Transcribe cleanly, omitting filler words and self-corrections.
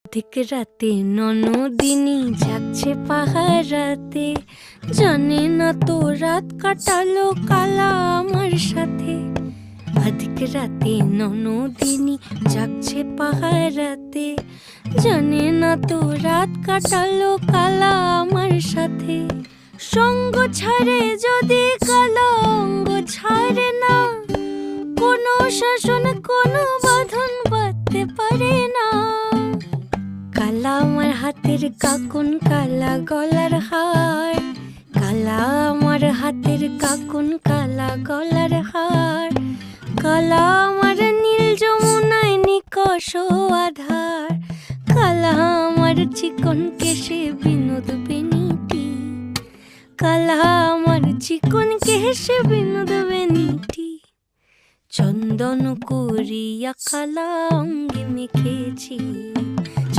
ঠিক রাতে ননদিনী যাচ্ছে পাহারাতে, জানে না তো রাত কাটালো কালা আমার সাথে। আধিক রাতে ননদিনী যাচ্ছে পাহারাতে, জানে না তো রাত কাটালো কালা আমার সাথে। সঙ্গ ছাড়ে যদি কালা অঙ্গ ছাড়ে না, কোনো শাসন কোনো বাঁধন বাঁধতে পারে না। কালা আমার হাতের কাকুন কালা গলার হার, কালা আমার হাতের কাকুন কালা গলার হার। কালা আমার নীল যমুনায় নিকষ আধার, কালা আমার চিকন কেশে বিনোদ বেনিটি, কালা আমার চিকন কেশে বিনোদ বেনিটি। চন্দন করিয়া কালা অঙ্গে মেখেছি,